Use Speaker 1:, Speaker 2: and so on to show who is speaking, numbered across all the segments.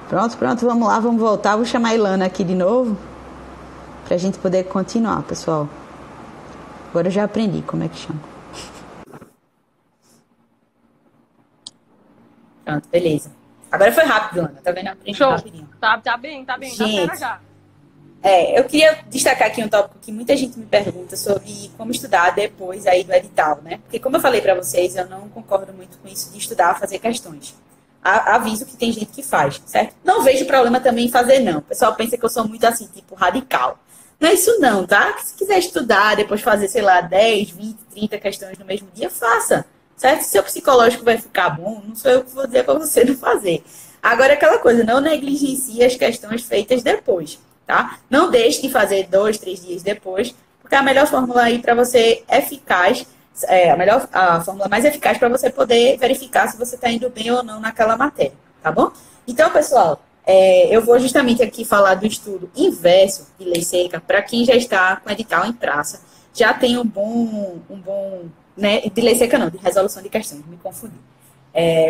Speaker 1: Pronto, pronto, vamos lá, vamos voltar. Vou chamar a Ilana aqui de novo, pra gente poder continuar, pessoal. Agora eu já aprendi como é que chama.
Speaker 2: Pronto, beleza. Agora foi rápido, Ana. Tá vendo? Eu aprendi rapidinho.
Speaker 3: Tá bem.
Speaker 2: Gente,
Speaker 3: Tá já.
Speaker 2: eu queria destacar aqui um tópico que muita gente me pergunta sobre como estudar depois aí do edital, né? Porque como eu falei para vocês, eu não concordo muito com isso de estudar, fazer questões. Aviso que tem gente que faz, certo? Não vejo problema também em fazer, não. O pessoal pensa que eu sou muito assim, tipo, radical. Não é isso não, tá? Que se quiser estudar, depois fazer, sei lá, 10, 20, 30 questões no mesmo dia, faça. Certo? Se seu psicológico vai ficar bom, não sou eu que vou dizer para você não fazer. Agora, aquela coisa, não negligencie as questões feitas depois. Tá? Não deixe de fazer 2, 3 dias depois, porque a melhor fórmula aí para você eficaz, a fórmula mais eficaz para você poder verificar se você está indo bem ou não naquela matéria, tá bom? Então, pessoal, eu vou justamente aqui falar do estudo inverso de lei seca para quem já está com edital em praça, já tem um bom né, de lei seca não, de resolução de questões, me confundi.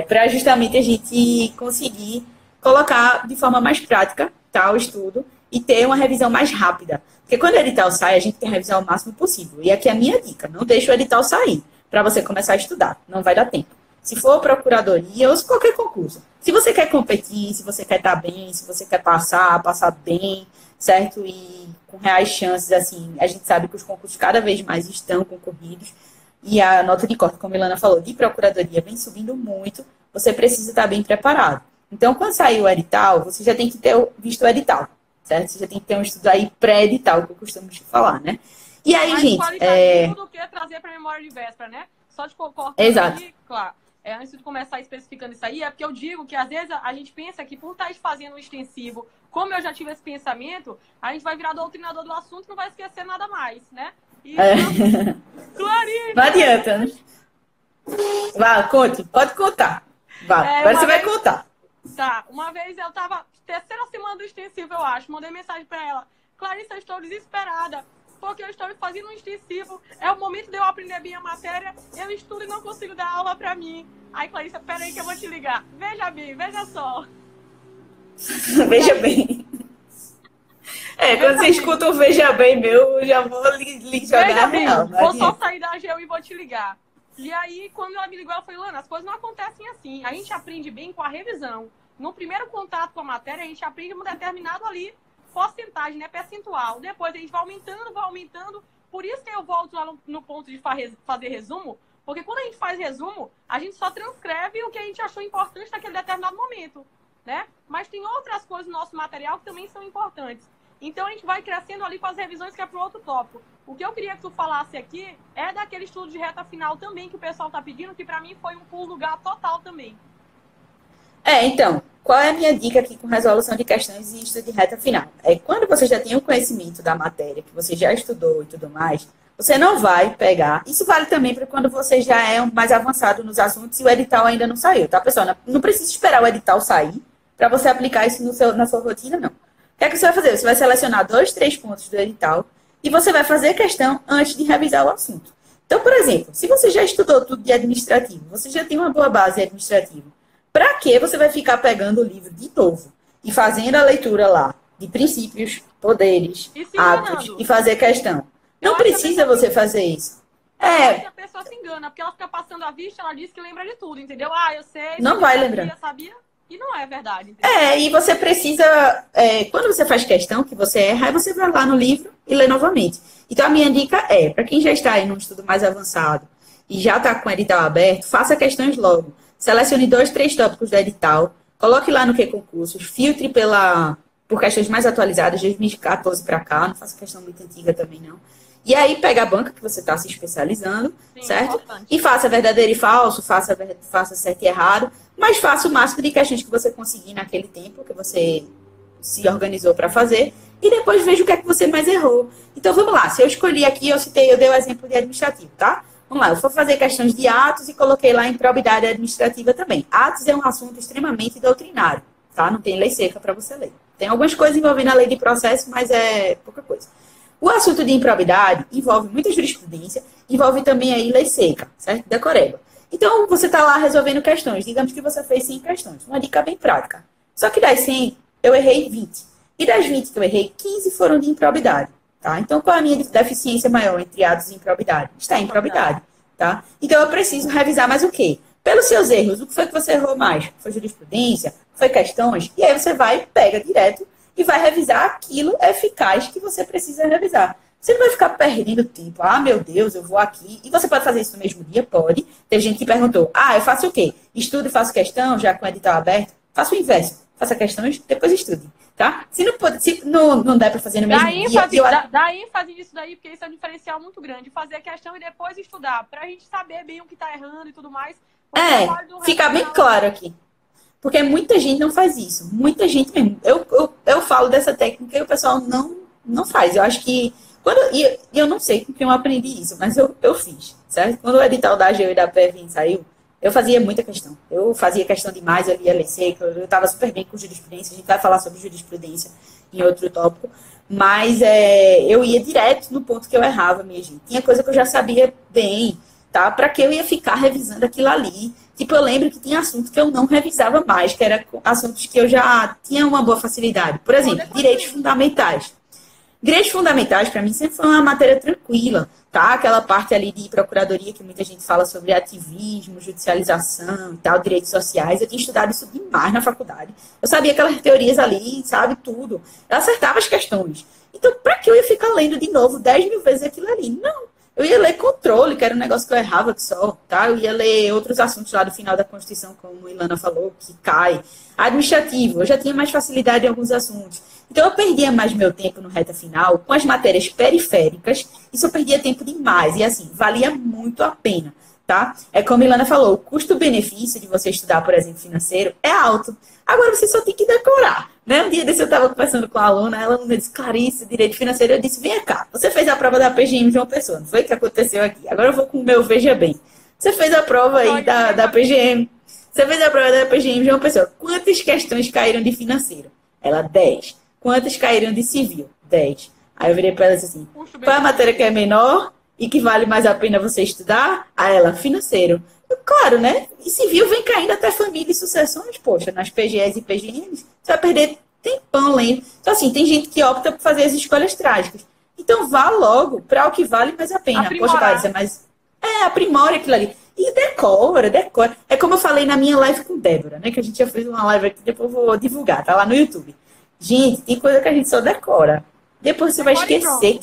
Speaker 2: Para justamente a gente conseguir colocar de forma mais prática, tá, o estudo, e ter uma revisão mais rápida. Porque quando o edital sai, a gente tem que revisar o máximo possível. E aqui é a minha dica, não deixe o edital sair para você começar a estudar. Não vai dar tempo. Se for procuradoria ou qualquer concurso. Se você quer competir, se você quer estar bem, se você quer passar bem, certo? E com reais chances, assim, a gente sabe que os concursos cada vez mais estão concorridos. E a nota de corte, como a Ilana falou, de procuradoria vem subindo muito. Você precisa estar bem preparado. Então, quando sair o edital, você já tem que ter visto o edital. Certo? Você já tem que ter um estudo aí pré-edital, que eu costumo te falar, né? E aí,
Speaker 3: mais
Speaker 2: gente...
Speaker 3: qualitativo do que trazer para a memória de véspera, né? Só de cortar
Speaker 2: Exato.
Speaker 3: Aí, claro. Antes de começar especificando isso aí, é porque eu digo que, às vezes, a gente pensa que, por estar fazendo um extensivo, como eu já tive esse pensamento, a gente vai virar doutrinador do assunto e não vai esquecer nada mais, né? E, Clarice!
Speaker 2: Não adianta, né? Vai, conte. Pode contar. Vai. Agora você vai contar.
Speaker 3: Tá. Uma vez eu tava... terceira semana do extensivo, eu acho. Mandei mensagem pra ela. Clarice, eu estou desesperada, porque eu estou fazendo um extensivo. É o momento de eu aprender bem a matéria. Eu estudo e não consigo dar aula pra mim. Aí, Clarice, peraí que eu vou te ligar. Veja bem, veja só.
Speaker 2: Veja bem. Quando você escuta o veja bem meu, eu já vou lhe jogar
Speaker 3: veja bem,
Speaker 2: real.
Speaker 3: Vou só sair da AGU e vou te ligar. E aí, quando ela me ligou, ela falou, Lana, as coisas não acontecem assim. A gente aprende bem com a revisão. No primeiro contato com a matéria, a gente aprende um determinado ali porcentagem, né, percentual. Depois a gente vai aumentando. Por isso que eu volto lá no ponto de fazer resumo, porque quando a gente faz resumo, a gente só transcreve o que a gente achou importante naquele determinado momento, né? Mas tem outras coisas no nosso material que também são importantes. Então a gente vai crescendo ali com as revisões, que é para outro tópico. O que eu queria que tu falasse aqui é daquele estudo de reta final também, que o pessoal tá pedindo, que para mim foi um pulo do gato total também.
Speaker 2: Então, qual é a minha dica aqui com resolução de questões e estudo de reta final? Quando você já tem o conhecimento da matéria, que você já estudou e tudo mais, você não vai pegar. Isso vale também para quando você já é mais avançado nos assuntos e o edital ainda não saiu, tá, pessoal? Não precisa esperar o edital sair para você aplicar isso na sua rotina, não. O que é que você vai fazer? Você vai selecionar 2, 3 pontos do edital e você vai fazer questão antes de revisar o assunto. Então, por exemplo, se você já estudou tudo de administrativo, você já tem uma boa base administrativa, para que você vai ficar pegando o livro de novo e fazendo a leitura lá de princípios, poderes, atos e fazer questão? Não precisa você fazer isso.
Speaker 3: A pessoa se engana, porque ela fica passando a vista, ela diz que lembra de tudo, entendeu? Eu sei.
Speaker 2: Não vai lembrar.
Speaker 3: Sabia. E não é verdade. Entendeu?
Speaker 2: E você precisa... quando você faz questão, que você erra, aí você vai lá no livro e lê novamente. Então, a minha dica para quem já está aí num estudo mais avançado e já está com o edital aberto, faça questões logo. Selecione 2, 3 tópicos do edital, coloque lá no que concursos, filtre por questões mais atualizadas, de 2014 para cá, não faça questão muito antiga também, não. E aí, pega a banca que você está se especializando, sim, certo? Importante. E faça verdadeiro e falso, faça certo e errado, mas faça o máximo de questões que você conseguir naquele tempo que você se organizou para fazer, e depois veja o que é que você mais errou. Então, vamos lá. Se eu escolhi aqui, eu dei o exemplo de administrativo, tá? Vamos lá, eu vou fazer questões de atos e coloquei lá improbidade administrativa também. Atos é um assunto extremamente doutrinário, tá? Não tem lei seca para você ler. Tem algumas coisas envolvendo a lei de processo, mas é pouca coisa. O assunto de improbidade envolve muita jurisprudência, envolve também aí lei seca, certo? Decoreba. Então, você está lá resolvendo questões. Digamos que você fez 100 questões. Uma dica bem prática. Só que das 100, eu errei 20. E das 20 que eu errei, 15 foram de improbidade, tá? Então, qual é a minha deficiência maior entre atos e improbidade? Está em improbidade, tá? Então, eu preciso revisar mais o quê? Pelos seus erros, o que foi que você errou mais? Foi jurisprudência? Foi questões? E aí você vai, pega direto e vai revisar aquilo eficaz que você precisa revisar. Você não vai ficar perdendo tempo. Ah, meu Deus, eu vou aqui. E você pode fazer isso no mesmo dia? Pode. Teve gente que perguntou, eu faço o quê? Estudo e faço questão, já com o edital aberto? Faço o inverso. Faça questões, depois estude, tá? Se não der para fazer no mesmo dia...
Speaker 3: Dá ênfase nisso daí, porque isso é um diferencial muito grande. Fazer a questão e depois estudar, pra gente saber bem o que tá errando e tudo mais.
Speaker 2: Fica bem claro aqui. Porque muita gente não faz isso. Muita gente mesmo. Eu falo dessa técnica e o pessoal não faz. Eu acho que... eu não sei com quem eu aprendi isso, mas eu fiz, certo? Quando o edital da AGU e da PEV saiu, eu fazia muita questão. Eu fazia questão demais, eu lia lei seca, eu estava super bem com jurisprudência. A gente vai falar sobre jurisprudência em outro tópico. Mas eu ia direto no ponto que eu errava, minha gente. Tinha coisa que eu já sabia bem, tá? Para que eu ia ficar revisando aquilo ali? Tipo, eu lembro que tinha assuntos que eu não revisava mais, que eram assuntos que eu já tinha uma boa facilidade. Por exemplo, direitos fundamentais. Direitos fundamentais, para mim, sempre foi uma matéria tranquila, tá? Aquela parte ali de procuradoria que muita gente fala sobre ativismo, judicialização e tal, direitos sociais. Eu tinha estudado isso demais na faculdade. Eu sabia aquelas teorias ali, sabe, tudo. Eu acertava as questões. Então, para que eu ia ficar lendo de novo 10 mil vezes aquilo ali? Não. Eu ia ler controle, que era um negócio que eu errava que só, tá? Eu ia ler outros assuntos lá do final da Constituição, como a Ilana falou, que cai. Administrativo, eu já tinha mais facilidade em alguns assuntos. Então, eu perdia mais meu tempo no reta final com as matérias periféricas. Isso eu perdia tempo demais. E, assim, valia muito a pena, tá? É como a Ilana falou, o custo-benefício de você estudar, por exemplo, financeiro é alto. Agora, você só tem que decorar, né? Um dia desse eu estava conversando com a aluna disse, Clarice, direito financeiro. Eu disse, vem cá, você fez a prova da PGM de uma pessoa, não foi o que aconteceu aqui? Agora eu vou com o meu Veja Bem. Você fez a prova aí da PGM. Você fez a prova da PGM de uma pessoa. Quantas questões caíram de financeiro? Ela, 10. Quantas caíram de civil? 10. Aí eu virei para ela e disse assim, qual é a matéria que é menor e que vale mais a pena você estudar? Aí ela, financeiro. Claro, né? E civil vem caindo até família e sucessões, poxa, nas PGEs e PGMs. Você vai perder tempão lendo. Então, assim, tem gente que opta por fazer as escolhas trágicas. Então, vá logo para o que vale mais a pena.
Speaker 3: Aprimorar.
Speaker 2: Poxa, Clarissa, mas... aprimora aquilo ali. E decora. É como eu falei na minha live com Débora, né? Que a gente já fez uma live aqui, depois eu vou divulgar, tá lá no YouTube. Gente, tem coisa que a gente só decora. Depois você vai esquecer.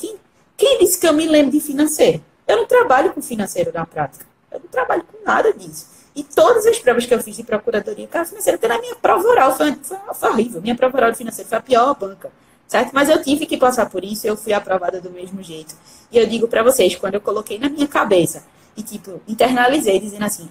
Speaker 2: Quem disse que eu me lembro de financeiro? Eu não trabalho com financeiro na prática. Eu não trabalho com nada disso. E todas as provas que eu fiz de procuradoria, cara, financeira, até na minha prova oral, foi horrível. Minha prova oral de financeiro foi a pior banca, certo? Mas eu tive que passar por isso, eu fui aprovada do mesmo jeito. E eu digo pra vocês, quando eu coloquei na minha cabeça e, tipo, internalizei, dizendo assim,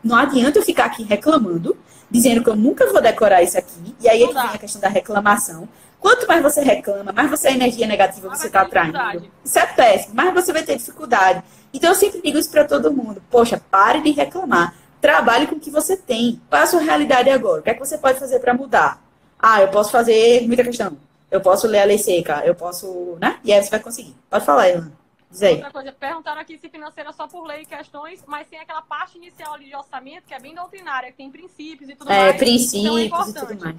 Speaker 2: não adianta eu ficar aqui reclamando, dizendo que eu nunca vou decorar isso aqui, e aí é que vem a questão da reclamação. Quanto mais você reclama, mais você é energia negativa você está atraindo. Isso é péssimo, mais você vai ter dificuldade. Então, eu sempre digo isso para todo mundo. Poxa, pare de reclamar. Trabalhe com o que você tem. Qual é a sua realidade agora? O que é que você pode fazer para mudar? Eu posso fazer muita questão. Eu posso ler a lei seca. Eu posso, né? E aí você vai conseguir. Pode falar, Ilana. Diz aí.
Speaker 3: Outra coisa, perguntaram aqui se financeira é só por lei e questões, mas tem aquela parte inicial ali de orçamento, que é bem doutrinária, que tem princípios e tudo mais.
Speaker 2: Princípios e tudo mais.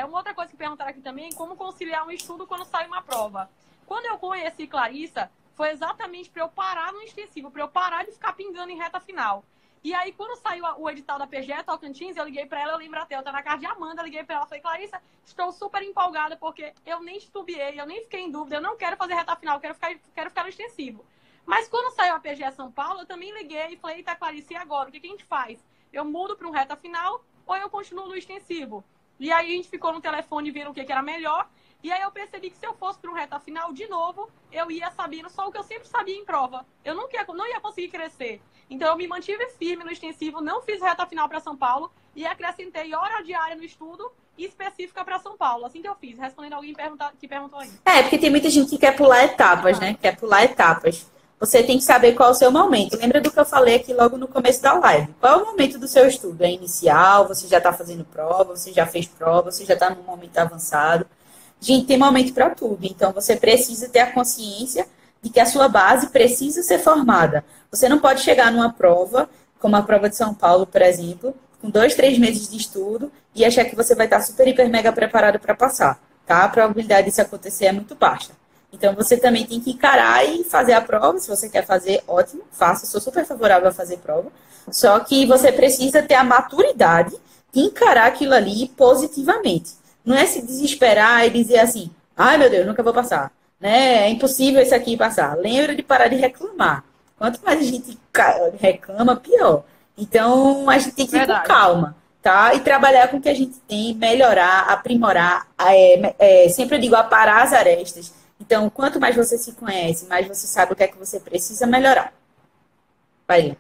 Speaker 3: Uma outra coisa que perguntaram aqui também, como conciliar um estudo quando sai uma prova. Quando eu conheci Clarissa, foi exatamente para eu parar no extensivo, para eu parar de ficar pingando em reta final. E aí, quando saiu o edital da PGE Tocantins, eu liguei para ela, eu lembro até, eu tô na casa de Amanda, eu liguei para ela, falei, Clarissa, estou super empolgada, porque eu nem estubiei, eu nem fiquei em dúvida, eu não quero fazer reta final, quero ficar no extensivo. Mas quando saiu a PGE São Paulo, eu também liguei e falei, eita, Clarissa, e agora? O que a gente faz? Eu mudo para um reta final ou eu continuo no extensivo? E aí a gente ficou no telefone vendo o que era melhor. E aí eu percebi que se eu fosse para um reta final, de novo, eu ia sabendo só o que eu sempre sabia em prova. Eu não ia conseguir crescer. Então eu me mantive firme no extensivo, não fiz reta final para São Paulo e acrescentei hora diária no estudo específica para São Paulo. Assim que eu fiz, respondendo alguém que perguntou aí.
Speaker 2: Porque tem muita gente que quer pular etapas, né? Quer pular etapas. Você tem que saber qual é o seu momento. Lembra do que eu falei aqui logo no começo da live? Qual é o momento do seu estudo? É inicial? Você já está fazendo prova? Você já fez prova? Você já está num momento avançado? Gente, tem momento para tudo. Então, você precisa ter a consciência de que a sua base precisa ser formada. Você não pode chegar numa prova, como a prova de São Paulo, por exemplo, com 2, 3 meses de estudo e achar que você vai estar super, hiper, mega preparado para passar, tá? A probabilidade disso acontecer é muito baixa. Então, você também tem que encarar e fazer a prova. Se você quer fazer, ótimo, faça. Sou super favorável a fazer prova. Só que você precisa ter a maturidade de encarar aquilo ali positivamente. Não é se desesperar e dizer assim, ai, meu Deus, nunca vou passar. Né? É impossível esse aqui passar. Lembra de parar de reclamar. Quanto mais a gente reclama, pior. Então, a gente tem que ir com calma, tá? E trabalhar com o que a gente tem, melhorar, aprimorar. Sempre eu digo, aparar as arestas. Então, quanto mais você se conhece, mais você sabe o que é que você precisa melhorar. Vai.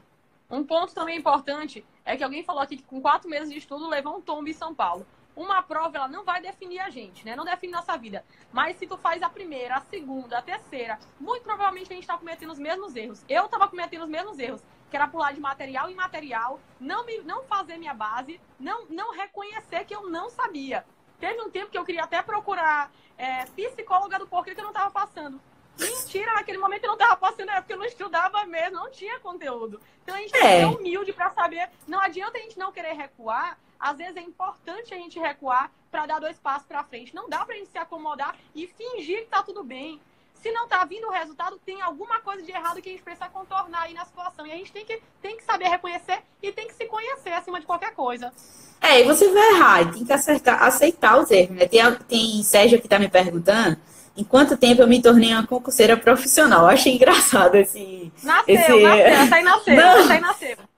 Speaker 3: Um ponto também importante é que alguém falou aqui que com 4 meses de estudo levou um tombo em São Paulo. Uma prova, ela não vai definir a gente, né? Não define nossa vida. Mas se tu faz a primeira, a segunda, a terceira, muito provavelmente a gente tá cometendo os mesmos erros. Eu tava cometendo os mesmos erros, que era pular de material em material, não fazer minha base, não reconhecer que eu não sabia. Teve um tempo que eu queria até procurar psicóloga do porquê que eu não tava passando. Mentira, naquele momento eu não tava passando, era porque eu não estudava mesmo, não tinha conteúdo. Então a gente tem que ser humilde para saber. Não adianta a gente não querer recuar. Às vezes é importante a gente recuar para dar 2 passos para frente. Não dá para a gente se acomodar e fingir que tá tudo bem. Se não tá vindo o resultado, tem alguma coisa de errado que a gente precisa contornar aí na situação. E a gente tem que saber reconhecer e tem que se conhecer acima de qualquer coisa.
Speaker 2: E você vai errar e tem que aceitar os erros, né? Tem Sérgio que tá me perguntando em quanto tempo eu me tornei uma concurseira profissional. Eu achei engraçado esse...
Speaker 3: Nasceu.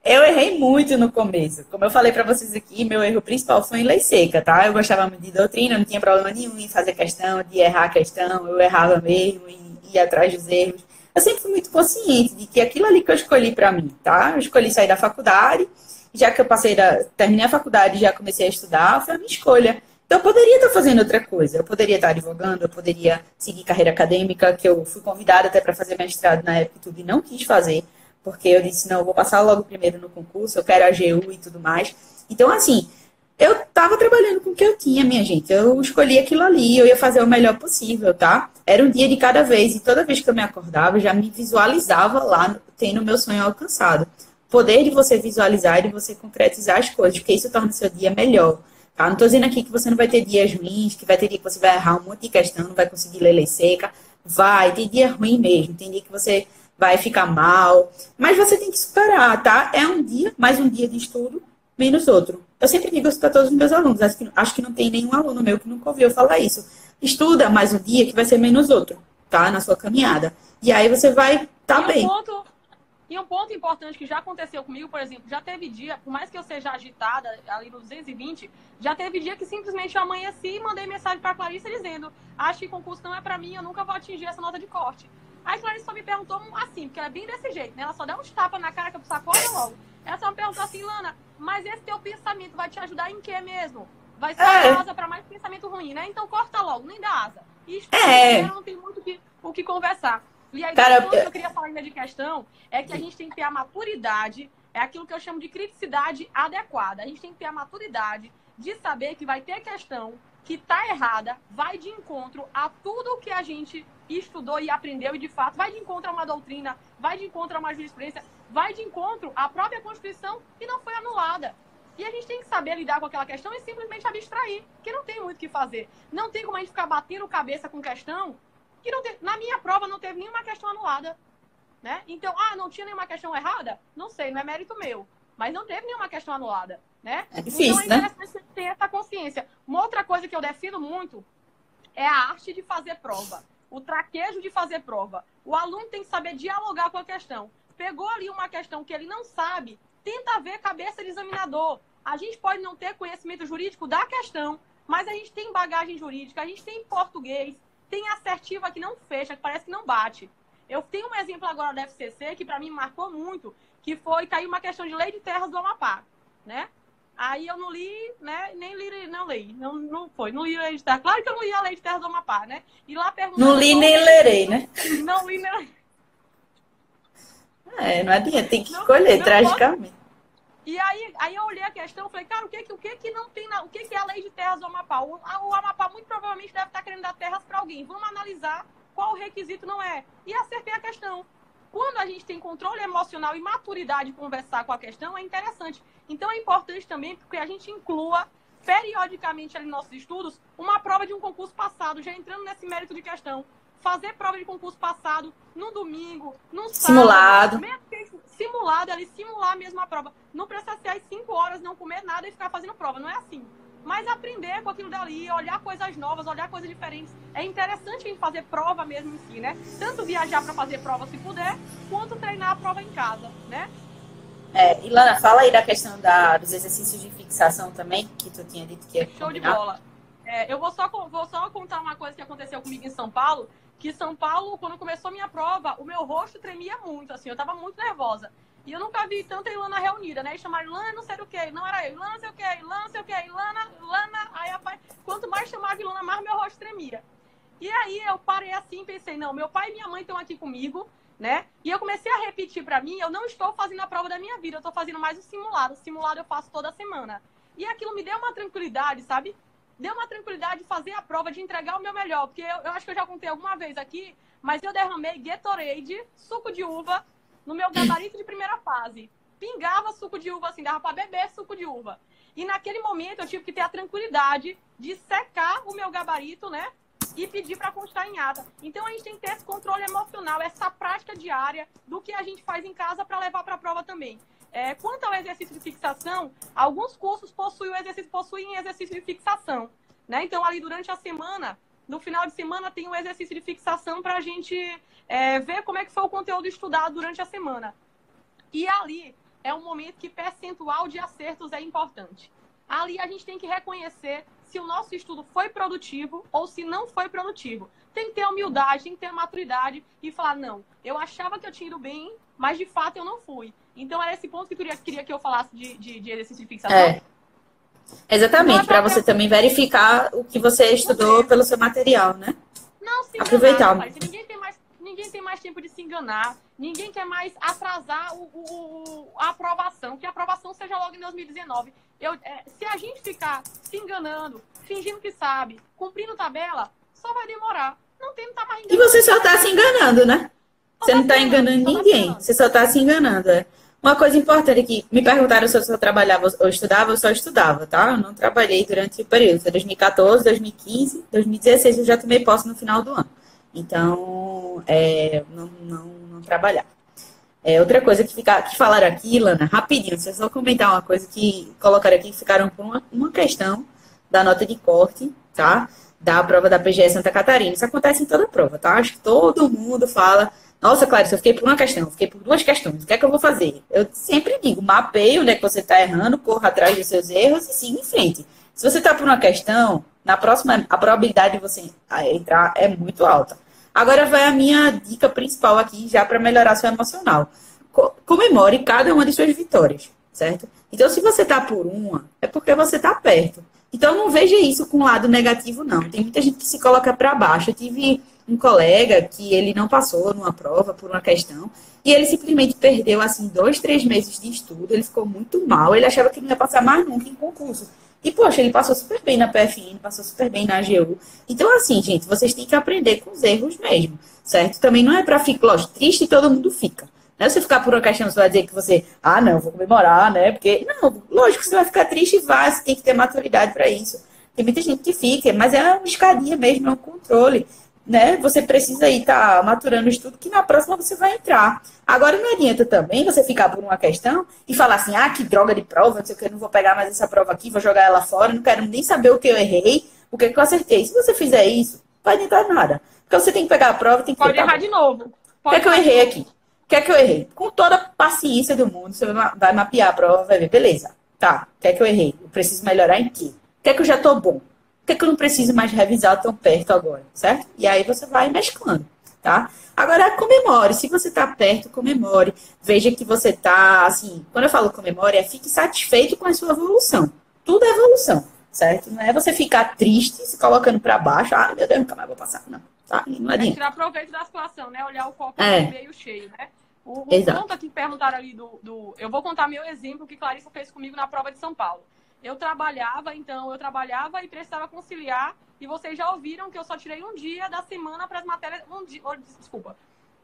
Speaker 2: Eu errei muito no começo. Como eu falei para vocês aqui, meu erro principal foi em lei seca, tá? Eu gostava muito de doutrina, não tinha problema nenhum em fazer questão, de errar a questão. Eu errava mesmo e ia atrás dos erros. Eu sempre fui muito consciente de que aquilo ali que eu escolhi para mim, tá? Eu escolhi sair da faculdade, já que eu terminei a faculdade e já comecei a estudar, foi a minha escolha. Então, eu poderia estar fazendo outra coisa. Eu poderia estar advogando, eu poderia seguir carreira acadêmica, que eu fui convidada até para fazer mestrado na época e tudo, e não quis fazer, porque eu disse, não, eu vou passar logo primeiro no concurso, eu quero a AGU e tudo mais. Então, assim, eu estava trabalhando com o que eu tinha, minha gente. Eu escolhi aquilo ali, eu ia fazer o melhor possível, tá? Era um dia de cada vez, e toda vez que eu me acordava, eu já me visualizava lá, tendo o meu sonho alcançado. O poder de você visualizar e de você concretizar as coisas, porque isso torna o seu dia melhor. Tá? Não estou dizendo aqui que você não vai ter dias ruins, que vai ter dia que você vai errar um monte de questão, não vai conseguir ler lei seca. Vai, tem dia ruim mesmo, tem dia que você vai ficar mal. Mas você tem que superar, tá? É um dia, mais um dia de estudo, menos outro. Eu sempre digo isso para todos os meus alunos. Acho que não tem nenhum aluno meu que nunca ouviu falar isso. Estuda mais um dia que vai ser menos outro, tá? Na sua caminhada. E aí você vai estar bem.
Speaker 3: E um ponto importante que já aconteceu comigo, por exemplo, já teve dia, por mais que eu seja agitada, ali no 220, já teve dia que simplesmente eu amanheci e mandei mensagem para a Clarissa dizendo, acho que concurso não é para mim, eu nunca vou atingir essa nota de corte. Aí a Clarissa só me perguntou assim, porque ela é bem desse jeito, né? Ela só deu uns tapas na cara que eu sacola logo. Ela só me perguntou assim, Lana, mas esse teu pensamento vai te ajudar em quê mesmo? Vai ser asa para mais pensamento ruim, né? Então corta logo, nem dá asa. E isso não tem muito o que conversar. E aí, o que eu queria falar ainda de questão é que a gente tem que ter a maturidade, é aquilo que eu chamo de criticidade adequada. A gente tem que ter a maturidade de saber que vai ter questão que está errada, vai de encontro a tudo que a gente estudou e aprendeu e, de fato, vai de encontro a uma doutrina, vai de encontro a uma jurisprudência, vai de encontro à própria Constituição e não foi anulada. E a gente tem que saber lidar com aquela questão e simplesmente abstrair, que não tem muito o que fazer. Não tem como a gente ficar batendo cabeça com questão que não teve, na minha prova não teve nenhuma questão anulada, né? Então, não tinha nenhuma questão errada? Não sei, não é mérito meu. Mas não teve nenhuma questão anulada, né?
Speaker 2: É difícil,
Speaker 3: então, é interessante ter essa consciência. Uma outra coisa que eu defino muito é a arte de fazer prova. O traquejo de fazer prova. O aluno tem que saber dialogar com a questão. Pegou ali uma questão que ele não sabe, tenta ver a cabeça do examinador. A gente pode não ter conhecimento jurídico da questão, mas a gente tem bagagem jurídica, a gente tem português, tem assertiva que não fecha, que parece que não bate. Eu tenho um exemplo agora da FCC que para mim marcou muito, que foi caiu uma questão de lei de terras do Amapá, né? Aí eu não li, né? Nem li, não li. Não li a lei de terras. Claro que eu não li a lei de terras do Amapá, né? E lá perguntando...
Speaker 2: Não li nem lerei, né?
Speaker 3: Não li nem...
Speaker 2: Não adianta, tem que escolher, tragicamente.
Speaker 3: E aí eu olhei a questão e falei, cara, o que não tem, o que é a lei de terras do Amapá? O Amapá muito provavelmente deve estar querendo dar terras para alguém. Vamos analisar qual o requisito não é. E acertei a questão. quando a gente tem controle emocional e maturidade de conversar com a questão, é interessante. Então, é importante também porque a gente inclua periodicamente ali nos nossos estudos uma prova de um concurso passado, já entrando nesse mérito de questão. Fazer prova de concurso passado no domingo, no sábado.
Speaker 2: Simulado.
Speaker 3: Simulado, ali, simular mesmo a prova. Não precisa ser às 5 horas, não comer nada e ficar fazendo prova. Não é assim. Mas aprender com aquilo dali, olhar coisas novas, olhar coisas diferentes. É interessante a gente fazer prova mesmo em si, né? Tanto viajar para fazer prova se puder, quanto treinar a prova em casa, né?
Speaker 2: Ilana, fala aí da questão dos exercícios de fixação também, que tu tinha dito que ia
Speaker 3: Show de
Speaker 2: combinar.
Speaker 3: bola. Eu vou só contar uma coisa que aconteceu comigo em São Paulo, que São Paulo, quando começou minha prova, o meu rosto tremia muito, assim, eu tava muito nervosa. E eu nunca vi tanta Ilana reunida, né? E chamaram Ilana não sei o quê, não era eu, Ilana não sei o quê, Ilana não sei o quê, Ilana, aí rapaz, quanto mais chamava Ilana, mais meu rosto tremia. E aí eu parei assim e pensei, não, meu pai e minha mãe estão aqui comigo, né? E eu comecei a repetir pra mim, eu não estou fazendo a prova da minha vida, eu tô fazendo mais o simulado eu faço toda semana. E aquilo me deu uma tranquilidade, sabe? Deu uma tranquilidade de fazer a prova, de entregar o meu melhor, porque eu acho que eu já contei alguma vez aqui, mas eu derramei Gatorade, suco de uva, no meu gabarito de primeira fase. Pingava suco de uva, assim, dava pra beber suco de uva. E naquele momento eu tive que ter a tranquilidade de secar o meu gabarito, né? E pedir para constar em ata. Então a gente tem que ter esse controle emocional, essa prática diária do que a gente faz em casa para levar para a prova também. Quanto ao exercício de fixação, alguns cursos possuem exercício de fixação, né? Então ali durante a semana, no final de semana, tem um exercício de fixação para a gente ver como é que foi o conteúdo estudado durante a semana. E ali é um momento que percentual de acertos é importante. Ali a gente tem que reconhecer se o nosso estudo foi produtivo ou se não foi produtivo. Tem que ter humildade, tem que ter maturidade e falar, não, eu achava que eu tinha ido bem, mas de fato eu não fui. Então era esse ponto que eu queria que eu falasse de exercício de fixação.
Speaker 2: Exatamente, para você também verificar o que você estudou pelo seu material, né?
Speaker 3: Não se enganar,
Speaker 2: aproveitar.
Speaker 3: Ninguém tem mais tempo de se enganar, ninguém quer mais atrasar a aprovação, que a aprovação seja logo em 2019. Se a gente ficar se enganando, fingindo que sabe, cumprindo tabela, só vai demorar. Não tá mais enganando.
Speaker 2: E você só está se enganando, né? Você não está enganando ninguém, você só está se enganando. Uma coisa importante aqui, me perguntaram se eu só trabalhava ou estudava, eu só estudava, tá? Eu não trabalhei durante o período, foi 2014, 2015, 2016 eu já tomei posse no final do ano. Então, não trabalhar. Outra coisa que falaram aqui, Lana, rapidinho, se eu só comentar uma coisa que colocaram aqui, que ficaram com uma questão da nota de corte, tá? Da prova da PGE Santa Catarina. Isso acontece em toda prova, tá? Acho que todo mundo fala, nossa, Clarice, eu fiquei por uma questão, eu fiquei por duas questões, o que é que eu vou fazer? Eu sempre digo, mapeie onde é que você está errando, corra atrás dos seus erros e siga em frente. Se você está por uma questão, na próxima, a probabilidade de você entrar é muito alta. Agora vai a minha dica principal aqui, já para melhorar seu emocional. Comemore cada uma de suas vitórias, certo? Então, se você está por uma, é porque você está perto. Então, não veja isso com um lado negativo, não. Tem muita gente que se coloca para baixo. Eu tive um colega que ele não passou numa prova por uma questão e ele simplesmente perdeu, assim, 2, 3 meses de estudo. Ele ficou muito mal. Ele achava que não ia passar mais nunca em concurso. E, poxa, ele passou super bem na PFN, passou super bem na AGU. Então, assim, gente, vocês têm que aprender com os erros mesmo, certo? Também não é para ficar, lógico, triste e todo mundo fica. Não é você ficar por uma questão, você vai dizer que você, não, vou comemorar, né? Porque, não, lógico que você vai ficar triste e você tem que ter maturidade para isso. Tem muita gente que fica, mas é uma escadinha mesmo, é um controle, né? Você precisa aí estar maturando o estudo, que na próxima você vai entrar. Agora, não adianta também você ficar por uma questão e falar assim, que droga de prova, não sei o que, eu não vou pegar mais essa prova aqui, vou jogar ela fora, não quero nem saber o que eu errei, o que eu acertei. Se você fizer isso, não vai adiantar nada. Porque você tem que pegar a prova, tem que
Speaker 3: Pode errar de novo.
Speaker 2: O que é que eu errei aqui? O que é que eu errei? Com toda a paciência do mundo, você vai mapear a prova, vai ver, beleza, tá, o que é que eu errei? Eu preciso melhorar em quê? O que é que eu já tô bom? O que é que eu não preciso mais revisar tão perto agora, certo? E aí você vai mesclando, tá? Agora, comemore. Se você tá perto, comemore. Veja que você tá, assim, quando eu falo comemore, fique satisfeito com a sua evolução. Tudo é evolução, certo? Não é você ficar triste, se colocando para baixo, meu Deus, nunca mais vou passar, não. Tá? Não adianta.
Speaker 3: Tirar proveito da situação, né? Olhar o copo meio cheio, né? O ponto aqui que perguntaram ali eu vou contar meu exemplo que Clarissa fez comigo na prova de São Paulo. Eu trabalhava e precisava conciliar, e vocês já ouviram que eu só tirei um dia da semana para as matérias.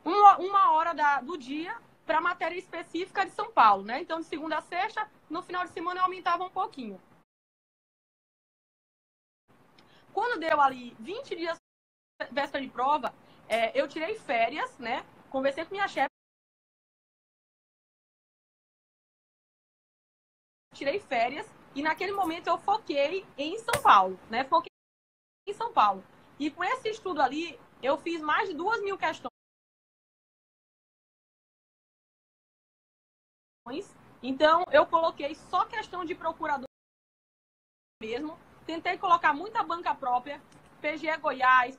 Speaker 3: uma hora do dia para matéria específica de São Paulo, né? Então, de segunda a sexta, no final de semana eu aumentava um pouquinho. Quando deu ali 20 dias véspera de prova, eu tirei férias, né? Conversei com minha chefe, tirei férias e naquele momento eu foquei em São Paulo, né? Foquei em São Paulo. E com esse estudo ali, eu fiz mais de 2.000 questões. Então, eu coloquei só questão de procurador mesmo. Tentei colocar muita banca própria, PGE Goiás,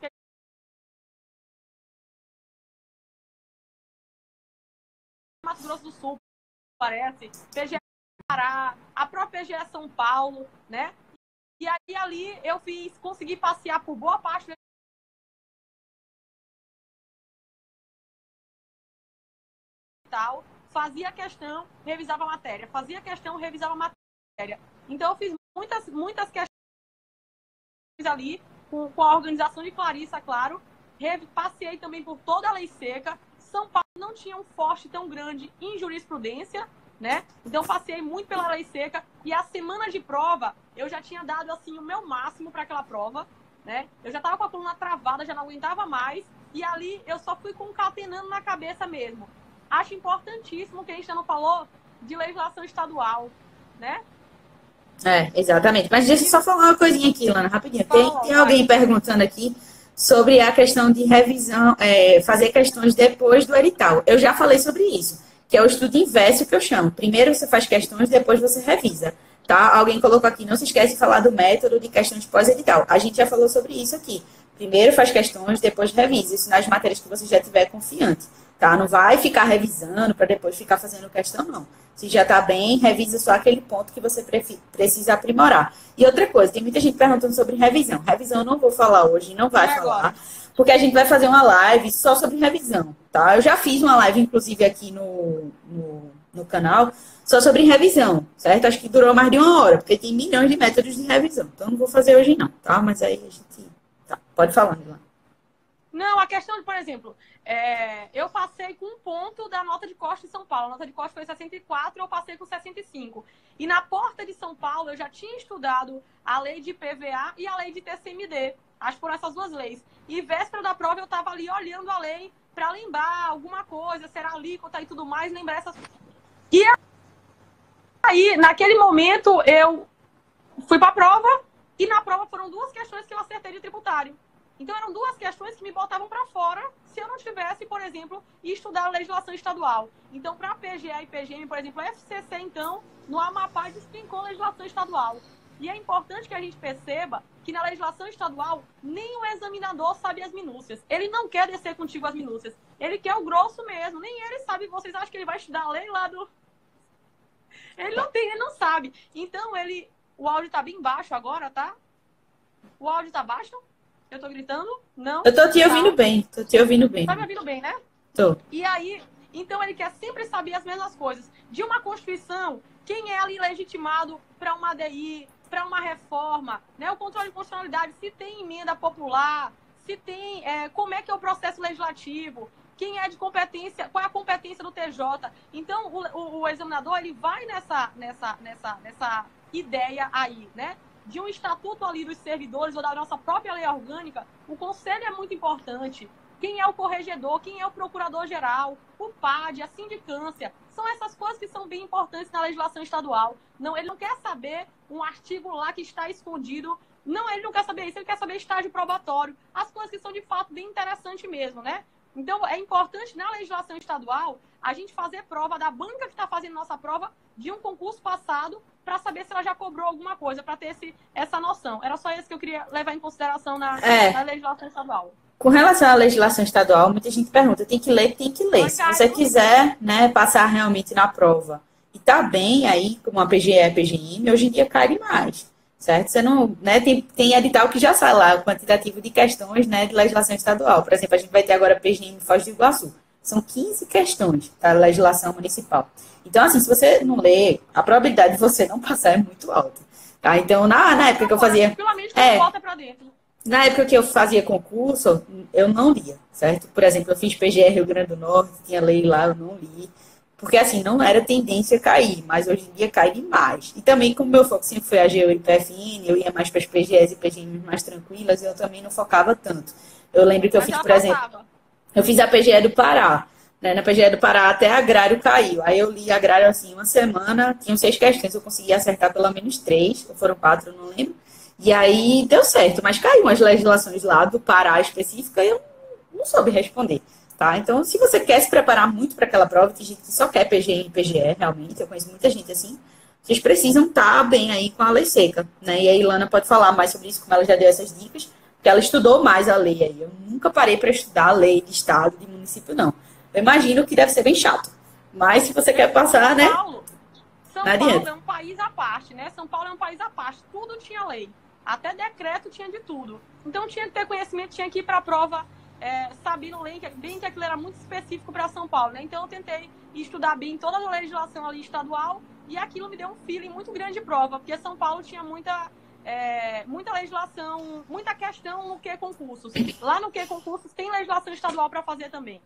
Speaker 3: Mato Grosso do Sul, parece, PGE Pará, a própria PGE São Paulo, né? E aí ali eu consegui passear por boa parte do tal, fazia questão, revisava a matéria, fazia questão, revisava a matéria. Então eu fiz muitas questões ali, com a organização de Clarissa, claro. Passei também por toda a lei seca. São Paulo não tinha um forte tão grande em jurisprudência, né? Então passei muito pela lei seca. E a semana de prova, eu já tinha dado assim o meu máximo para aquela prova, né? Eu já estava com a coluna travada, já não aguentava mais. E ali eu só fui concatenando na cabeça mesmo. Acho importantíssimo que a gente não falou de legislação estadual, né?
Speaker 2: Exatamente. Mas deixa eu só falar uma coisinha aqui, Lana, rapidinho. Tem alguém perguntando aqui sobre a questão de revisão, fazer questões depois do edital. Eu já falei sobre isso, que é o estudo inverso que eu chamo. Primeiro você faz questões, depois você revisa. Tá? Alguém colocou aqui, não se esquece de falar do método de questões pós-edital. A gente já falou sobre isso aqui. Primeiro faz questões, depois revisa. Isso nas matérias que você já tiver confiante. Tá? Não vai ficar revisando para depois ficar fazendo questão, não. Se já está bem, revisa só aquele ponto que você precisa aprimorar. E outra coisa, tem muita gente perguntando sobre revisão. Revisão eu não vou falar hoje, não vai falar, porque a gente vai fazer uma live só sobre revisão, tá? Eu já fiz uma live, inclusive, aqui no canal, só sobre revisão, certo? Acho que durou mais de 1 hora, porque tem milhões de métodos de revisão. Então, não vou fazer hoje não, tá? Mas aí a gente... Tá, pode falar, Milana.
Speaker 3: Não, a questão de, por exemplo, eu passei com 1 ponto da nota de corte de São Paulo. A nota de corte foi 64, eu passei com 65. E na porta de São Paulo, eu já tinha estudado a lei de PVA e a lei de TCMD. Acho que foram essas 2 leis. E véspera da prova, eu estava ali olhando a lei para lembrar alguma coisa, se era alíquota e tudo mais, lembrar essas coisas. E aí, naquele momento, eu fui para a prova e na prova foram 2 questões que eu acertei de tributário. Então, eram 2 questões que me botavam para fora se eu não tivesse, por exemplo, estudar a legislação estadual. Então, para a PGE e PGM, por exemplo, a FCC, então, no Amapá, despencou a legislação estadual. E é importante que a gente perceba que na legislação estadual, nem o examinador sabe as minúcias. Ele não quer descer contigo as minúcias. Ele quer o grosso mesmo. Nem ele sabe. Vocês acham que ele vai estudar a lei lá do... Ele não sabe. Então, o áudio tá bem baixo agora, tá? O áudio tá baixo? Eu tô gritando? Não?
Speaker 2: Eu tô te ouvindo bem, tô te ouvindo bem.
Speaker 3: Tá me ouvindo bem, né?
Speaker 2: Tô.
Speaker 3: E aí, então ele quer sempre saber as mesmas coisas. De uma Constituição, quem é ali legitimado para uma ADI, para uma reforma, né? O controle de constitucionalidade, se tem emenda popular, se tem, como é que é o processo legislativo, quem é de competência, qual é a competência do TJ. Então, o examinador, ele vai nessa ideia aí, né? De um estatuto ali dos servidores ou da nossa própria lei orgânica, o conselho é muito importante. Quem é o corregedor, quem é o procurador-geral, o PAD, a sindicância, são essas coisas que são bem importantes na legislação estadual. Não, ele não quer saber um artigo lá que está escondido. Não, ele não quer saber isso, ele quer saber estágio probatório. As coisas que são, de fato, bem interessantes mesmo, né? Então, é importante, na legislação estadual, a gente fazer prova da banca que está fazendo nossa prova de um concurso passado para saber se ela já cobrou alguma coisa, para ter essa noção. Era só isso que eu queria levar em consideração na legislação estadual.
Speaker 2: Com relação à legislação estadual, muita gente pergunta, tem que ler, tem que ler. Se você quiser, né, passar realmente na prova e tá bem aí, como a PGE e a PGM, hoje em dia cai demais, certo? Você não, né, tem edital que já sai lá, o quantitativo de questões, né, de legislação estadual. Por exemplo, a gente vai ter agora a PGM Foz do Iguaçu. São 15 questões da legislação municipal. Então, assim, se você não lê, a probabilidade de você não passar é muito alta. Tá? Então, na época que eu fazia...
Speaker 3: Tranquilamente, quando volta pra dentro.
Speaker 2: Na época que eu fazia concurso, eu não lia, certo? Por exemplo, eu fiz PGR Rio Grande do Norte, tinha lei lá, eu não li. Porque, assim, não era tendência a cair, mas hoje em dia cai demais. E também, como meu foco sempre foi a AGU e PFN, eu ia mais para as PGS e PGM mais tranquilas, eu também não focava tanto. Eu lembro que eu fiz, por exemplo, eu fiz a PGE do Pará. Né? Na PGE do Pará até agrário caiu. Aí eu li agrário, assim, uma semana, tinham 6 questões, eu consegui acertar pelo menos 3, ou foram 4, eu não lembro. E aí deu certo, mas caiu umas legislações lá do Pará específica e eu não soube responder. Tá? Então, se você quer se preparar muito para aquela prova, tem gente que só quer PGM e PGE, realmente, eu conheço muita gente assim, vocês precisam estar bem aí com a lei seca, né? E a Ilana pode falar mais sobre isso, como ela já deu essas dicas, porque ela estudou mais a lei aí. Eu nunca parei para estudar a lei de estado, de município, não. Eu imagino que deve ser bem chato. Mas se você quer passar, né?
Speaker 3: São Paulo é um país à parte, né? São Paulo é um país à parte. Tudo tinha lei. Até decreto tinha de tudo. Então tinha que ter conhecimento, tinha que ir para a prova sabendo bem que aquilo era muito específico para São Paulo, né? Então eu tentei estudar bem toda a legislação ali estadual e aquilo me deu um feeling muito grande de prova, porque São Paulo tinha muita legislação, muita questão no que concursos. Lá no que concursos tem legislação estadual para fazer também.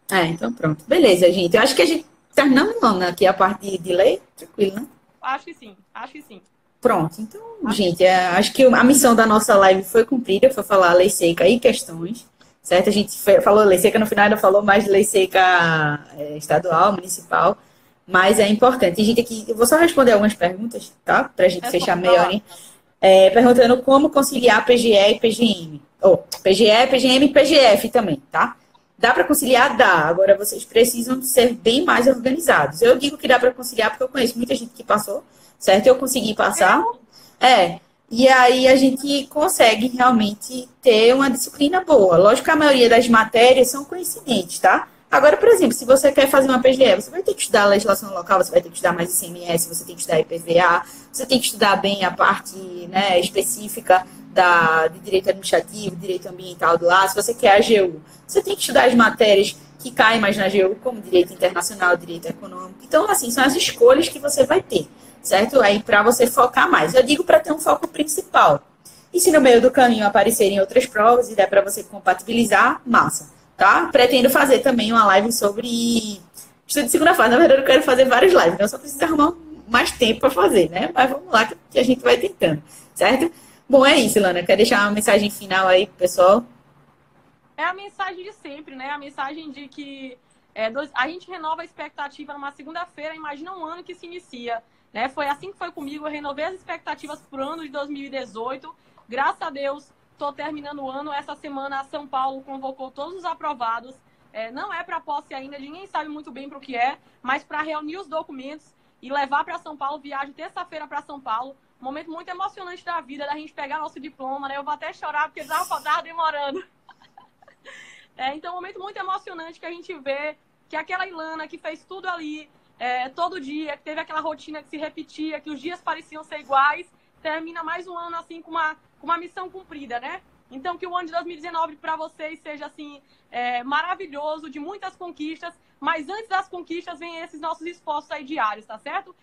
Speaker 2: Então pronto. Beleza, gente. Eu acho que a gente terminamos aqui a parte de lei. Tranquilo, né?
Speaker 3: Acho que sim.
Speaker 2: Pronto. Então, gente, acho que a missão da nossa live foi cumprida, foi falar lei seca e questões. Certo? A gente falou lei seca no final, ainda falou mais de lei seca estadual, municipal, mas é importante. A gente aqui, eu vou só responder algumas perguntas, tá? Pra gente fechar meia hora. Perguntando como conciliar PGE e PGM. PGE, PGM e PGF também, tá? Dá para conciliar? Dá. Agora vocês precisam ser bem mais organizados. Eu digo que dá para conciliar porque eu conheço muita gente que passou, certo? Eu consegui passar. E aí a gente consegue realmente ter uma disciplina boa. Lógico que a maioria das matérias são coincidentes, tá? Agora, por exemplo, se você quer fazer uma PGE, você vai ter que estudar a legislação local, você vai ter que estudar mais ICMS, você tem que estudar IPVA, você tem que estudar bem a parte, né, específica de direito administrativo, direito ambiental do lá. Se você quer a AGU, você tem que estudar as matérias que caem mais na AGU, como direito internacional, direito econômico. Então, assim, são as escolhas que você vai ter. Certo? Aí para você focar mais. Eu digo para ter um foco principal. E se no meio do caminho aparecerem outras provas e der para você compatibilizar, massa. Tá? Pretendo fazer também uma live sobre estudo de segunda fase. Na verdade, eu quero fazer várias lives. Então, eu só preciso arrumar mais tempo para fazer, né? Mas vamos lá que a gente vai tentando. Certo? Bom, é isso, Lana. Quer deixar uma mensagem final aí pro pessoal?
Speaker 3: É a mensagem de sempre, né? A mensagem de que a gente renova a expectativa numa segunda-feira. Imagina um ano que se inicia. Né? Foi assim que foi comigo, eu renovei as expectativas para o ano de 2018. Graças a Deus, estou terminando o ano. Essa semana, a São Paulo convocou todos os aprovados. Não é para posse ainda, ninguém sabe muito bem para o que é, mas para reunir os documentos e levar para São Paulo. Viagem terça-feira para São Paulo. Um momento muito emocionante da vida, da gente pegar nosso diploma. Né? Eu vou até chorar porque estava demorando. Então, um momento muito emocionante que a gente vê que aquela Ilana que fez tudo ali, todo dia, que teve aquela rotina que se repetia, que os dias pareciam ser iguais, termina mais um ano assim com uma missão cumprida, né? Então que o ano de 2019 para vocês seja assim maravilhoso, de muitas conquistas, mas antes das conquistas vem esses nossos esforços aí diários, tá certo?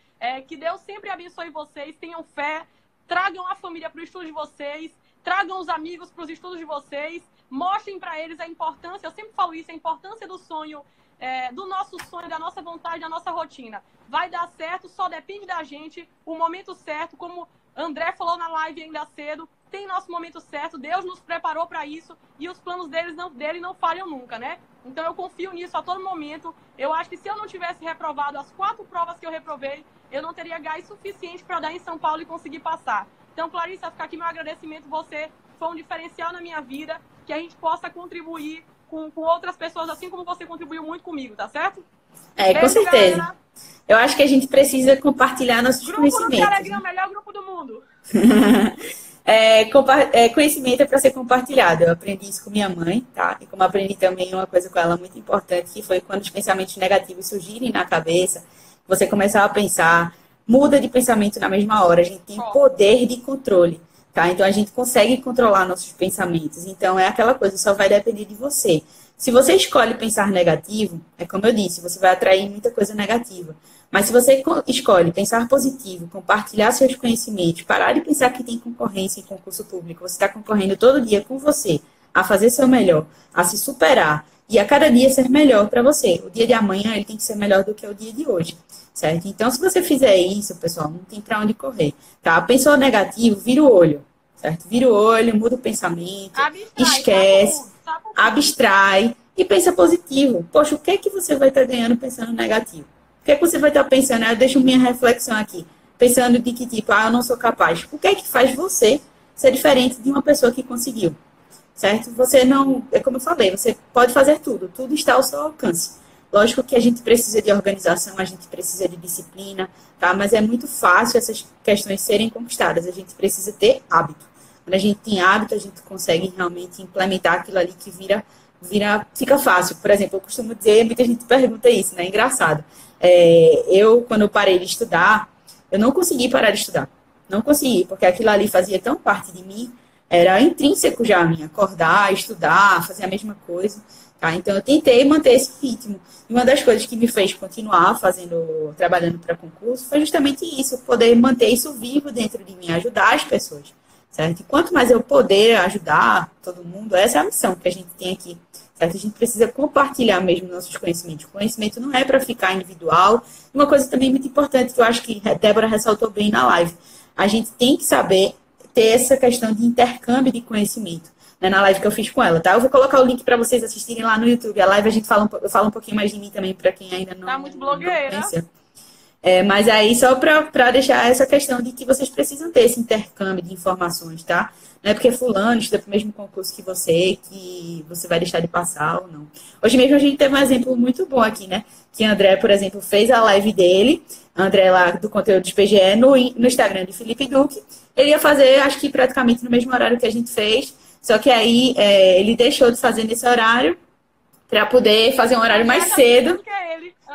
Speaker 3: Que Deus sempre abençoe vocês, tenham fé, tragam a família para o estudo de vocês, tragam os amigos para os estudos de vocês, mostrem para eles a importância, eu sempre falo isso, a importância do sonho, do nosso sonho, da nossa vontade, da nossa rotina. Vai dar certo, só depende da gente, o momento certo, como André falou na live ainda cedo, tem nosso momento certo, Deus nos preparou para isso e os planos dele não falham nunca, né? Então eu confio nisso a todo momento. Eu acho que se eu não tivesse reprovado as 4 provas que eu reprovei, eu não teria gás suficiente para dar em São Paulo e conseguir passar. Então, Clarissa, fica aqui meu agradecimento, você foi um diferencial na minha vida, que a gente possa contribuir com outras pessoas, assim como você contribuiu muito comigo, tá certo?
Speaker 2: Com certeza. Galera. Eu acho que a gente precisa compartilhar nossos conhecimentos.
Speaker 3: Grupo do Telegram, melhor grupo do mundo.
Speaker 2: Conhecimento é para ser compartilhado. Eu aprendi isso com minha mãe, tá? E como aprendi também uma coisa com ela muito importante, que foi quando os pensamentos negativos surgirem na cabeça, você começar a pensar, muda de pensamento na mesma hora. A gente tem poder de controle. Tá? Então, a gente consegue controlar nossos pensamentos. Então, é aquela coisa, só vai depender de você. Se você escolhe pensar negativo, é como eu disse, você vai atrair muita coisa negativa. Mas se você escolhe pensar positivo, compartilhar seus conhecimentos, parar de pensar que tem concorrência em concurso público, você está concorrendo todo dia com você a fazer seu melhor, a se superar e a cada dia ser melhor para você. O dia de amanhã ele tem que ser melhor do que o dia de hoje, certo? Então, se você fizer isso, pessoal, não tem para onde correr, tá? Pensou negativo, vira o olho, certo? Vira o olho, muda o pensamento, esquece, abstrai e pensa positivo. Poxa, o que é que você vai estar ganhando pensando negativo? O que é que você vai estar pensando? Eu deixo minha reflexão aqui, pensando de que tipo, eu não sou capaz. O que é que faz você ser diferente de uma pessoa que conseguiu? Certo? Você não, é como eu falei, você pode fazer tudo, tudo está ao seu alcance. Lógico que a gente precisa de organização, a gente precisa de disciplina, tá? Mas é muito fácil essas questões serem conquistadas, a gente precisa ter hábito. Quando a gente tem hábito, a gente consegue realmente implementar aquilo ali que fica fácil. Por exemplo, eu costumo dizer, muita gente pergunta isso, né? Engraçado. Quando eu parei de estudar, eu não consegui parar de estudar. Não consegui, porque aquilo ali fazia tão parte de mim, era intrínseco já a mim, acordar, estudar, fazer a mesma coisa, tá? Então, eu tentei manter esse ritmo. E uma das coisas que me fez continuar trabalhando para concurso, foi justamente isso, poder manter isso vivo dentro de mim, ajudar as pessoas, certo? E quanto mais eu poder ajudar todo mundo, essa é a missão que a gente tem aqui, certo? A gente precisa compartilhar mesmo nossos conhecimentos. O conhecimento não é para ficar individual. Uma coisa também muito importante, que eu acho que a Débora ressaltou bem na live, a gente tem que saber ter essa questão de intercâmbio de conhecimento, né, na live que eu fiz com ela, tá? Eu vou colocar o link para vocês assistirem lá no YouTube. A live eu falo um pouquinho mais de mim também, para quem ainda não...
Speaker 3: Tá muito blogueira.
Speaker 2: Mas aí, só para deixar essa questão de que vocês precisam ter esse intercâmbio de informações, tá? Não é porque fulano estuda para o mesmo concurso que você vai deixar de passar ou não. Hoje mesmo a gente teve um exemplo muito bom aqui, né? Que o André, por exemplo, fez a live dele, André lá do conteúdo do PGE, no Instagram de Felipe Duque. Ele ia fazer, acho que praticamente no mesmo horário que a gente fez, só que aí ele deixou de fazer nesse horário para poder fazer um horário mais cedo.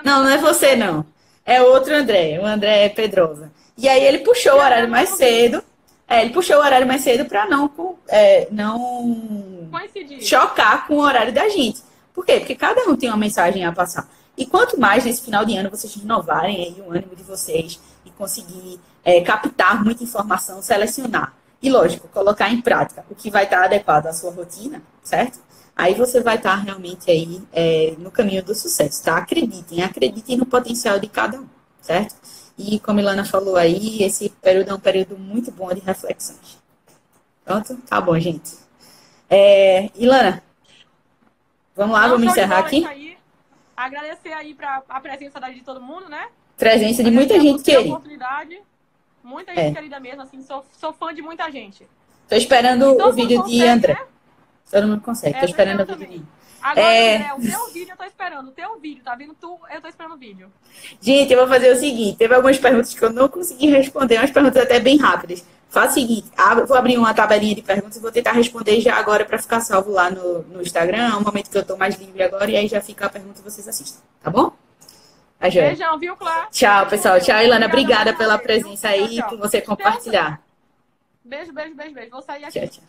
Speaker 2: Não é você, não. É outro André, o André Pedrosa. E aí ele puxou o horário mais cedo. Ele puxou o horário mais cedo para não chocar com o horário da gente. Por quê? Porque cada um tem uma mensagem a passar. E quanto mais nesse final de ano vocês renovarem aí o ânimo de vocês e conseguir captar muita informação, selecionar. E, lógico, colocar em prática o que vai estar adequado à sua rotina, certo? Aí você vai estar realmente aí no caminho do sucesso, tá? Acreditem no potencial de cada um, certo? E como a Ilana falou aí, esse período é um período muito bom de reflexões. Pronto? Tá bom, gente. Ilana, vamos lá, vamos encerrar aqui.
Speaker 3: Aí, agradecer aí a presença de todo mundo, né?
Speaker 2: Presença de muita gente querida.
Speaker 3: Muita gente querida mesmo, assim, sou fã de muita gente.
Speaker 2: Tô esperando o vídeo de André. Né? Todo mundo consegue, tô esperando o vídeo de
Speaker 3: Agora, André, o teu vídeo eu tô esperando. O teu vídeo, tá vendo tu? Eu tô esperando o vídeo.
Speaker 2: Gente, eu vou fazer o seguinte. Teve algumas perguntas que eu não consegui responder. Umas perguntas até bem rápidas. Faça o seguinte. Vou abrir uma tabelinha de perguntas e vou tentar responder já agora para ficar salvo lá no Instagram. É um momento que eu tô mais livre agora. E aí já fica a pergunta e vocês assistem. Tá bom?
Speaker 3: Beijão, viu, Clá?
Speaker 2: Tchau, pessoal. Tchau, Ilana. Obrigada pela presença aí e por você compartilhar.
Speaker 3: Beijo. Vou sair aqui.
Speaker 2: Tchau.